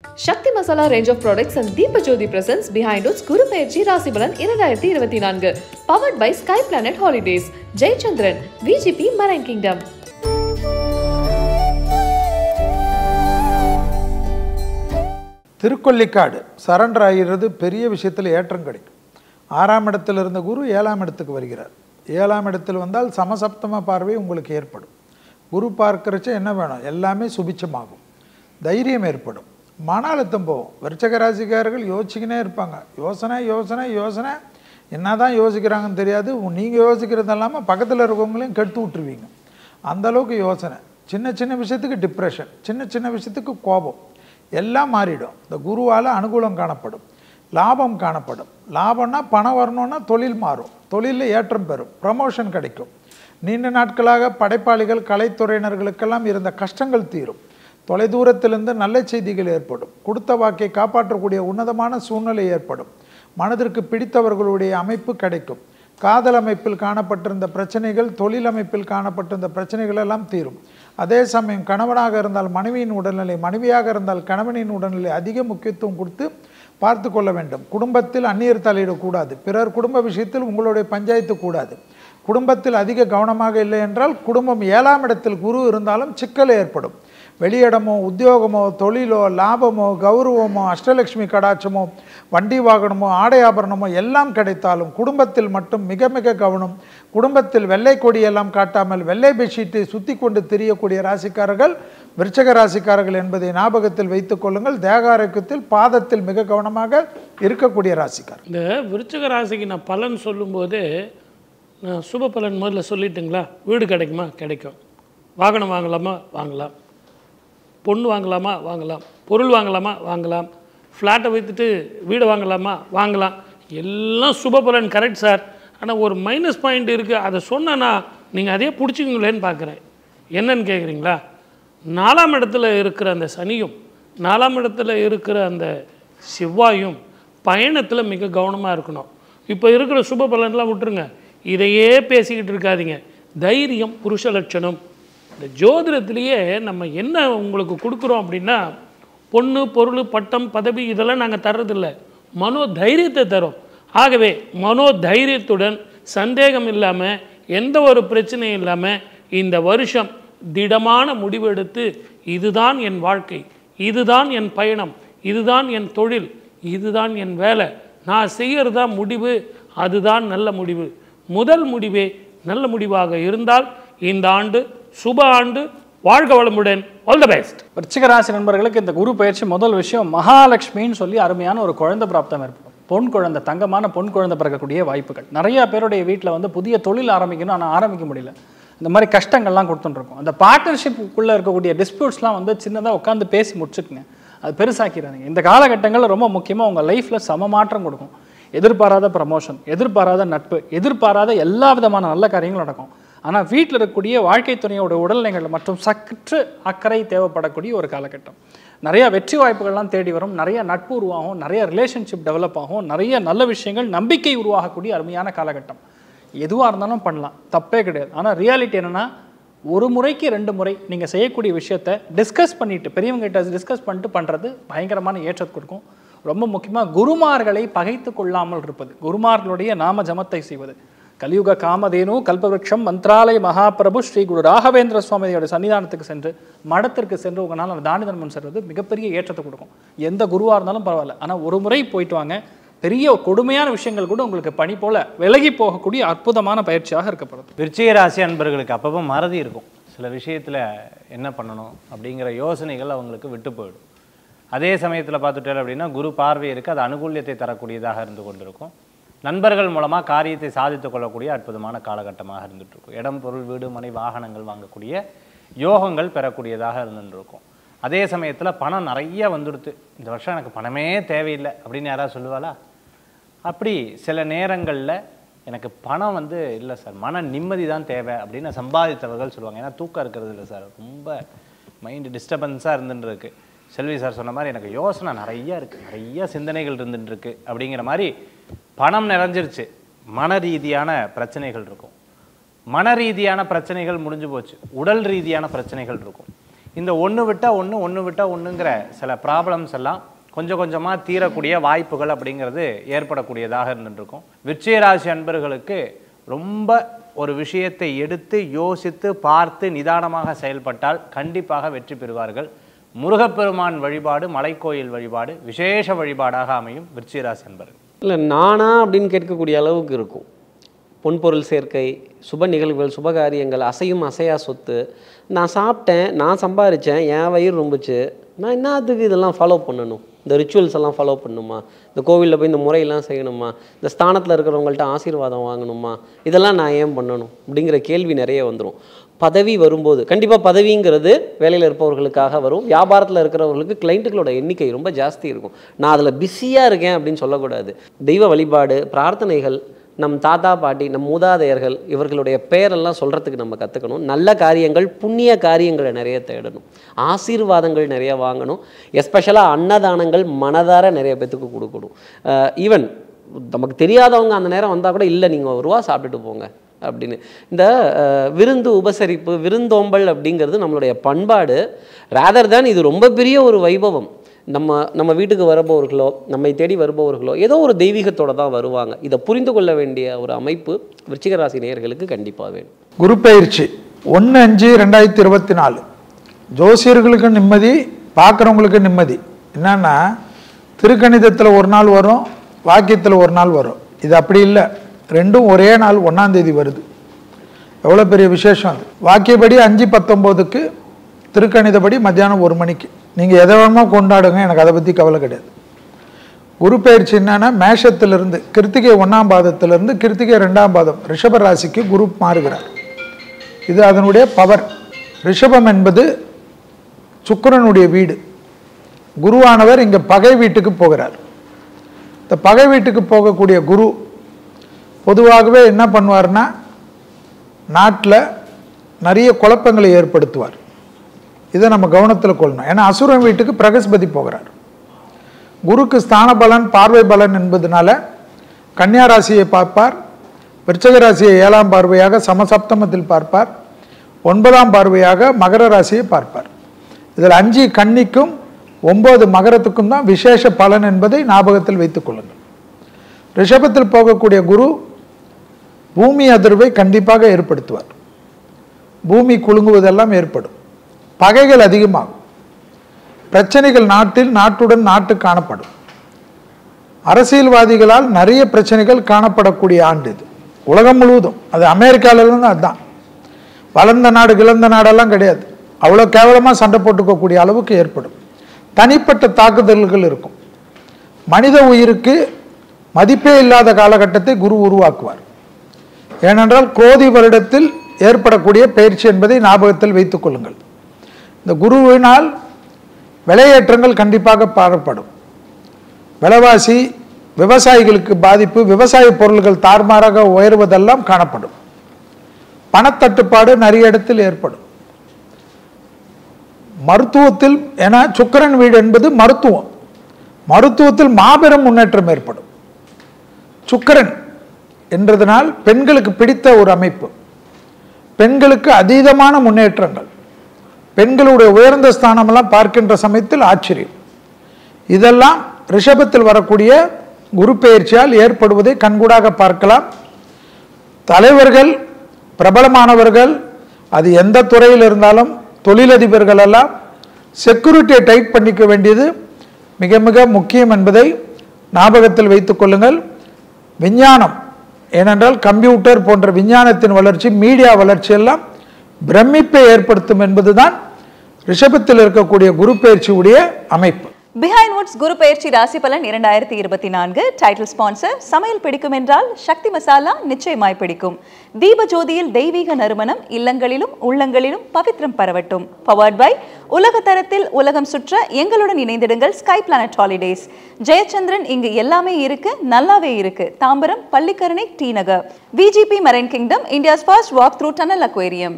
Shakti Masala range of products and Deepa Jyoti presents behind its Guru Peyarchi Rasibalan 2024. Powered by Sky Planet Holidays. Jay Chandran, VGP Marine Kingdom. Thirukollikadu surrender ஆகிறது பெரிய விஷயத்தில் ஏற்றம் கிடைக்கும். 6ஆம் இடத்தில் இருந்த குரு 7ஆம் இடத்துக்கு வருகிறார். 7ஆம் இடத்தில் வந்தால் சமசப்தம பார்வை உங்களுக்கு ஏற்படும். குரு பார்க்கறச்ச என்ன வேணும்? எல்லாமே சுபிச்சமாகும். தைரியம் ஏற்படும். மன அழுத்தம் போகும். விருச்சிக ராசிக்காரர்கள் யோசிச்சுக்கினே இருப்பாங்க. யோசனை யோசனை யோசனை என்ன தான் யோசிக்கிறாங்கன்னு தெரியாது. நீங்கள் யோசிக்கிறது இல்லாமல் பக்கத்தில் இருக்கவங்களையும் கெடுத்து விட்டுருவீங்க. அந்தளவுக்கு யோசனை. சின்ன சின்ன விஷயத்துக்கு டிப்ரெஷன், சின்ன சின்ன விஷயத்துக்கு கோபம் எல்லாம் மாறிடும். இந்த குருவால் அனுகூலம் காணப்படும், லாபம் காணப்படும். லாபம்னா பணம் வரணும்னா தொழில் மாறும், தொழிலில் ஏற்றம் பெறும், ப்ரமோஷன் கிடைக்கும். நீண்ட நாட்களாக படைப்பாளிகள் கலைத்துறையினர்களுக்கெல்லாம் இருந்த கஷ்டங்கள் தீரும். தொலைதூரத்திலிருந்து நல்ல செய்திகள் ஏற்படும். கொடுத்த வாக்கை காப்பாற்றக்கூடிய உன்னதமான சூழ்நிலை ஏற்படும். மனதிற்கு பிடித்தவர்களுடைய அமைப்பு கிடைக்கும். காதல் அமைப்பில் காணப்பட்டிருந்த பிரச்சனைகள், தொழில் அமைப்பில் காணப்பட்டிருந்த பிரச்சனைகள் எல்லாம் தீரும். அதே சமயம் கணவனாக இருந்தால் மனைவியின் உடல்நிலை, மனைவியாக இருந்தால் கணவனின் உடல்நிலை அதிக முக்கியத்துவம் கொடுத்து பார்த்து கொள்ள வேண்டும். குடும்பத்தில் அந்நியர் தலையிடக்கூடாது. பிறர் குடும்ப விஷயத்தில் உங்களுடைய பஞ்சாயத்து கூடாது. குடும்பத்தில் அதிக கவனமாக இல்லை என்றால் குடும்பம் 7ஆம் இடத்தில் குரு இருந்தாலும் சிக்கல் ஏற்படும். வெளியிடமோ உத்தியோகமோ தொழிலோ லாபமோ கௌரவமோ அஷ்டலட்சுமி கடாட்சமோ வண்டி வாகனமோ ஆடை ஆபரணமோ எல்லாம் கிடைத்தாலும் குடும்பத்தில் மட்டும் மிக மிக கவனம். குடும்பத்தில் வெள்ளை கொடியெல்லாம் காட்டாமல் வெள்ளை பெட்ஷீட்டை சுற்றி கொண்டு திரியக்கூடிய ராசிக்காரர்கள் விருச்சிக ராசிக்காரர்கள் என்பதை ஞாபகத்தில் வைத்துக் கொள்ளுங்கள். தேக ஆரோக்கியத்தில் பாதத்தில் மிக கவனமாக இருக்கக்கூடிய ராசிக்காரர். இந்த விருச்சிக ராசிக்கு நான் பலன் சொல்லும்போது நான் சுப பலன் முதல்ல சொல்லிட்டுங்களா? வீடு கிடைக்குமா? கிடைக்கும். வாகனம் வாங்கலாமா? வாங்கலாம். பொண்ணு வாங்கலாமா? வாங்கலாம். பொருள் வாங்கலாமா? வாங்கலாம். ஃப்ளாட்டை வைத்துட்டு வீடை வாங்கலாமா? வாங்கலாம். எல்லாம் சுப பலன் கரெக்ட் சார். ஆனால் ஒரு மைனஸ் பாயிண்ட் இருக்குது. அதை சொன்னேன்னா நீங்கள் அதே பிடிச்சிங்களேன்னு பார்க்குறேன். என்னன்னு கேட்குறீங்களா? 4ஆம் இடத்துல இருக்கிற அந்த சனியும் 4ஆம் இடத்துல இருக்கிற அந்த செவ்வாயும் பயணத்தில் மிக கவனமாக இருக்கணும். இப்போ இருக்கிற சுப பலன்லாம் விட்டுருங்க, இதையே பேசிக்கிட்டு இருக்காதீங்க. தைரியம் புருஷ லட்சணம். இந்த ஜோதிடத்திலேயே நம்ம என்ன உங்களுக்கு கொடுக்குறோம் அப்படின்னா, பொண்ணு பொருள் பட்டம் பதவி இதெல்லாம் நாங்கள் தர்றதில்ல, மனோ தைரியத்தை தரோம். ஆகவே மனோ தைரியத்துடன் சந்தேகம் இல்லாமல் எந்த ஒரு பிரச்சனையும் இல்லாமல் இந்த வருஷம் திடமான முடிவெடுத்து இதுதான் என் வாழ்க்கை, இதுதான் என் பயணம், இதுதான் என் தொழில், இதுதான் என் வேலை, நான் செய்கிறதா முடிவு, அதுதான் நல்ல முடிவு, முதல் முடிவே நல்ல முடிவாக இருந்தால் இந்த ஆண்டு சுப ஆண்டு. வாழ்க வளமுடன். All the best. விருச்சிக ராசி நண்பர்களுக்கு இந்த குரு பயிற்சி முதல் விஷயம் மகாலட்சுமின்னு சொல்லி அருமையான ஒரு குழந்தை பிராப்தம் ஏற்படும். பொன் குழந்தை, தங்கமான பொன் குழந்தை பிறக்கக்கூடிய வாய்ப்புகள். நிறைய பேருடைய வீட்டில் வந்து புதிய தொழில் ஆரம்பிக்கணும், ஆனால் ஆரம்பிக்க முடியல. இந்த மாதிரி கஷ்டங்கள்லாம் கொடுத்துட்டுருக்கோம். அந்த பார்ட்னர்ஷிப்புக்குள்ளே இருக்கக்கூடிய டிஸ்பியூட்ஸ்லாம் வந்து சின்னதாக உட்காந்து பேசி முடிச்சுக்குங்க, அது பெருசாக்கிறாங்க. இந்த காலகட்டங்களில் ரொம்ப முக்கியமாக உங்கள் லைஃப்பில் சமமாற்றம் கொடுக்கும். எதிர்பாராத ப்ரமோஷன், எதிர்பாராத நட்பு, எதிர்பாராத எல்லா விதமான நல்ல காரியங்களும் நடக்கும். ஆனால் வீட்டில் இருக்கக்கூடிய வாழ்க்கை துணையோட உடல்நிலைகள் மற்றும் சற்று அக்கறை தேவைப்படக்கூடிய ஒரு காலகட்டம். நிறையா வெற்றி வாய்ப்புகள்லாம் தேடி வரும். நிறைய நட்பு உருவாகும், நிறைய ரிலேஷன்ஷிப் டெவலப் ஆகும், நிறைய நல்ல விஷயங்கள் நம்பிக்கை உருவாகக்கூடிய அருமையான காலகட்டம். எதுவாக இருந்தாலும் பண்ணலாம், தப்பே கிடையாது. ஆனால் ரியாலிட்டி என்னென்னா, ஒரு முறைக்கு 2 முறை நீங்கள் செய்யக்கூடிய விஷயத்தை டிஸ்கஸ் பண்ணிவிட்டு, பெரியவங்ககிட்ட டிஸ்கஸ் பண்ணிட்டு பண்ணுறது பயங்கரமான ஏற்றத்தை கொடுக்கும். ரொம்ப முக்கியமாக குருமார்களை பகைத்து கொள்ளாமல் இருப்பது, குருமார்களுடைய நாம ஜமத்தை செய்வது. கலியுக காமதேனு கல்பவருஷம் மந்த்ராலய மகாபிரபு ஸ்ரீ குரு ராகவேந்திர சுவாமியோட சன்னிதானத்துக்கு சென்று மடத்திற்கு சென்று உங்களால் அந்த தான தர்மம் செய்வது மிகப்பெரிய ஏற்றத்தை கொடுக்கும். எந்த குருவாக இருந்தாலும் பரவாயில்ல, ஆனால் ஒரு முறை போயிட்டு வாங்க. பெரிய கொடுமையான விஷயங்கள் கூட உங்களுக்கு பனி போல விலகி போகக்கூடிய அற்புதமான பயிற்சியாக இருக்கப்படுது. விருச்சிக ராசி அன்பர்களுக்கு அப்பப்போ மறதி இருக்கும். சில விஷயத்தில் என்ன பண்ணணும் அப்படிங்கிற யோசனைகள் அவங்களுக்கு விட்டு போயிடும். அதே சமயத்தில் பார்த்துட்டேன் அப்படின்னா குரு பார்வை இருக்குது, அது அனுகூல்யத்தை தரக்கூடியதாக இருந்து கொண்டிருக்கும். நண்பர்கள் மூலமாக காரியத்தை சாதித்து கொள்ளக்கூடிய அற்புதமான காலகட்டமாக இருந்துகிட்ருக்கும். இடம் பொருள் வீடு மனை வாகனங்கள் வாங்கக்கூடிய யோகங்கள் பெறக்கூடியதாக இருந்துருக்கும். அதே சமயத்தில் பணம் நிறைய வந்துடுது, இந்த வருஷம் எனக்கு பணமே தேவையில்லை அப்படின்னு யாராவது சொல்லுவாளா? அப்படி சில நேரங்களில் எனக்கு பணம் வந்து இல்லை சார், மன நிம்மதி தான் தேவை அப்படின்னு சம்பாதித்தவர்கள் சொல்லுவாங்க. ஏன்னா தூக்கம் இருக்கிறது இல்லை சார், ரொம்ப மைண்டு டிஸ்டர்பன்ஸாக இருந்துருக்கு. செல்வி சார் சொன்ன மாதிரி எனக்கு யோசனை நிறையா இருக்குது, நிறைய சிந்தனைகள் இருந்துருக்கு அப்படிங்கிற மாதிரி பணம் நிறைஞ்சிருச்சு, மன ரீதியான பிரச்சனைகள் இருக்கும். மன ரீதியான பிரச்சனைகள் முடிஞ்சு போச்சு, உடல் ரீதியான பிரச்சனைகள் இருக்கும். இந்த ஒன்று விட்டால் ஒன்று விட்டால் ஒன்றுங்கிற சில ப்ராப்ளம்ஸ் எல்லாம் கொஞ்சம் கொஞ்சமாக தீரக்கூடிய வாய்ப்புகள் அப்படிங்கிறது ஏற்படக்கூடியதாக இருந்துருக்கும். விருச்சிக ராசி அன்பர்களுக்கு ரொம்ப ஒரு விஷயத்தை எடுத்து யோசித்து பார்த்து நிதானமாக செயல்பட்டால் கண்டிப்பாக வெற்றி பெறுவார்கள். முருகப்பெருமான் வழிபாடு, மலைக்கோயில் வழிபாடு விசேஷ வழிபாடாக அமையும் விருச்சிக ராசி அன்பர்கள். இல்லை நானா அப்படின்னு கேட்கக்கூடிய அளவுக்கு இருக்கும். பொன்பொருள் சேர்க்கை, சுப நிகழ்வுகள், சுபகாரியங்கள், அசையும் அசையா சொத்து, நான் சாப்பிட்டேன், நான் சம்பாதிச்சேன், என் வயிறு ரொம்பிச்சு, நான் என்னத்துக்கு இதெல்லாம் ஃபாலோ பண்ணணும்? இந்த ரிச்சுவல்ஸ் எல்லாம் ஃபாலோ பண்ணணுமா? இந்த கோவிலில் போய் இந்த முறையெல்லாம் செய்யணுமா? இந்த ஸ்தானத்தில் இருக்கிறவங்கள்ட்ட ஆசீர்வாதம் வாங்கணுமா? இதெல்லாம் நான் ஏன் பண்ணணும் அப்படிங்கிற கேள்வி நிறைய வந்துடும். பதவி வரும்போது கண்டிப்பாக பதவிங்கிறது வேலையில் இருப்பவர்களுக்காக வரும். வியாபாரத்தில் இருக்கிறவர்களுக்கு கிளைண்ட்டுகளோட எண்ணிக்கை ரொம்ப ஜாஸ்தி இருக்கும். நான் அதில் பிஸியாக இருக்கேன் அப்படின்னு சொல்லக்கூடாது. தெய்வ வழிபாடு, பிரார்த்தனைகள், நம் தாத்தா பாட்டி, நம் மூதாதையர்கள் இவர்களுடைய பெயரெல்லாம் சொல்கிறதுக்கு நம்ம கற்றுக்கணும். நல்ல காரியங்கள், புண்ணிய காரியங்களை நிறைய தேடணும். ஆசீர்வாதங்கள் நிறைய வாங்கணும். எஸ்பெஷலாக அன்னதானங்கள் மனதார நிறைய பேத்துக்கு கொடுக்கணும். ஈவன் நமக்கு தெரியாதவங்க அந்த நேரம் வந்தால் கூட இல்லை நீங்கள் ஒரு ரூபா சாப்பிட்டுட்டு போங்க அப்படின்னு. இந்த விருந்து உபசரிப்பு, விருந்தோம்பல் அப்படிங்கிறது நம்மளுடைய பண்பாடு. ரேதர் தான் இது ரொம்ப பெரிய ஒரு வைபவம். நம்ம வீட்டுக்கு வருபவர்களோ, நம்மை தேடி வருபவர்களோ ஏதோ ஒரு தெய்வீகத்தோடு தான் வருவாங்க. இதை புரிந்து கொள்ள வேண்டிய ஒரு அமைப்பு விருச்சிக ராசி நேயர்களுக்கு கண்டிப்பாக வேணும். குரு பயிற்சி 1/5/2024 ஜோசியர்களுக்கு நிம்மதி, பார்க்குறவங்களுக்கு நிம்மதி. என்னன்னா திருக்கணிதத்தில் ஒரு நாள் வரும், வாக்கியத்தில் ஒரு நாள் வரும். இது அப்படி இல்லை, ரெண்டும் ஒரே நாள் 1ஆம் தேதி வருது. எவ்வளோ பெரிய விசேஷம் அது. வாக்கியப்படி 5/19க்கு, திருக்கணிதப்படி மத்தியானம் 1 மணிக்கு. நீங்கள் எதை வேணுமோ கொண்டாடுங்க, எனக்கு அதை பற்றி கவலை கிடையாது. குரு பயிற்சி என்னன்னா மேஷத்திலிருந்து கிருத்திகை 1ஆம் பாதத்திலிருந்து கிருத்திகை 2ஆம் பாதம் ரிஷப ராசிக்கு குரு மாறுகிறார். இது அதனுடைய பவர். ரிஷபம் என்பது சுக்கிரனுடைய வீடு. குருவானவர் இங்கே பகை வீட்டுக்கு போகிறார். இந்த பகை வீட்டுக்கு போகக்கூடிய குரு பொதுவாகவே என்ன பண்ணுவார்னா நாட்டில் நிறைய குழப்பங்களை ஏற்படுத்துவார். இதை நம்ம கவனத்தில் கொள்ளணும். ஏன்னா அசுரன் வீட்டுக்கு பிரகஸ்பதி போகிறார். குருக்கு ஸ்தான பலன், பார்வை பலன் என்பதனால கன்னியா ராசியை பார்ப்பார், விருச்சிக ராசியை 7ஆம் பார்வையாக சமசப்தமத்தில் பார்ப்பார், 9ஆம் பார்வையாக மகர ராசியை பார்ப்பார். இதில் 5 கன்னிக்கும் 9 மகரத்துக்கும் தான் விசேஷ பலன் என்பதை ஞாபகத்தில் வைத்துக் கொள்ளுங்கள். ரிஷபத்தில் போகக்கூடிய குரு பூமி அதிர்வை கண்டிப்பாக ஏற்படுத்துவார். பூமி குலுங்குவதெல்லாம் ஏற்படும். பகைகள் அதிகமாகும். பிரச்சனைகள் நாட்டுடன் நாட்டு காணப்படும். அரசியல்வாதிகளால் நிறைய பிரச்சனைகள் காணப்படக்கூடிய ஆண்டு இது. உலகம் முழுவதும். அது அமெரிக்காவிலிருந்து அதுதான். வளர்ந்த நாடு கிளர்ந்த நாடெல்லாம் கிடையாது. அவ்வளோ கேவலமாக சண்டை போட்டுக்கக்கூடிய அளவுக்கு ஏற்படும். தனிப்பட்ட தாக்குதல்கள் இருக்கும். மனித உயிருக்கு மதிப்பே இல்லாத காலகட்டத்தை குரு உருவாக்குவார். ஏனென்றால் குரோதி வருடத்தில் ஏற்படக்கூடிய பயிற்சி என்பதை ஞாபகத்தில் வைத்துக் கொள்ளுங்கள். இந்த குருவினால் விலையேற்றங்கள் கண்டிப்பாக பாடப்படும். விலைவாசி, விவசாயிகளுக்கு பாதிப்பு, விவசாய பொருள்கள் தாறுமாறாக உயர்வதெல்லாம் காணப்படும். பணத்தட்டுப்பாடு நிறைய இடத்தில் ஏற்படும். மருத்துவத்தில், ஏன்னா சுக்கிரன் வீடு என்பது மருத்துவம், மருத்துவத்தில் மாபெரும் முன்னேற்றம் ஏற்படும். சுக்கிரன் என்றதனால் பெண்களுக்கு பிடித்த ஒரு அமைப்பு. பெண்களுக்கு அதீதமான முன்னேற்றங்கள். பெண்களுடைய உயர்ந்த ஸ்தானமெல்லாம் பார்க்கின்ற சமயத்தில் ஆச்சரியம். இதெல்லாம் ரிஷபத்தில் வரக்கூடிய குரு பெயர்ச்சியால் ஏற்படுவதை கண்கூடாக பார்க்கலாம். தலைவர்கள், பிரபலமானவர்கள், அது எந்த துறையில் இருந்தாலும் தொழிலதிபர்கள் எல்லாம் செக்யூரிட்டியை டைட் பண்ணிக்க வேண்டியது மிக மிக முக்கியம் என்பதை ஞாபகத்தில் வைத்துக் கொள்ளுங்கள். விஞ்ஞானம், ஏனென்றால் கம்ப்யூட்டர் போன்ற விஞ்ஞானத்தின் வளர்ச்சி, மீடியா வளர்ச்சி எல்லாம் பிரமிப்பை ஏற்படுத்தும் என்பதுதான் ரிஷபத்தில் இருக்கக்கூடிய குரு பெயர்ச்சியுடைய அமைப்பு. பிஹைண்ட் வுட்ஸ் குரு பெயர்ச்சி ராசி பலன் 2024 டைட்டில் ஸ்பான்சர். சமையல் பிடிக்கும் என்றால் சக்தி மசாலா நிச்சயமாய் பிடிக்கும். தீப ஜோதியில் தெய்வீக நறுமணம் இல்லங்களிலும் உள்ளங்களிலும் பவித்ரம் பரவட்டும். பவர்ட் பை உலக தரத்தில் உலகம் சுற்ற எங்களுடன் இணைந்திடுங்கள் ஸ்கை பிளானட் ஹாலிடேஸ். ஜெயச்சந்திரன், இங்கு எல்லாமே இருக்கு, நல்லாவே இருக்கு. தாம்பரம், பள்ளிக்கரணை, டி நகர். VGP Marine Kingdom, India's first walk through tunnel aquarium.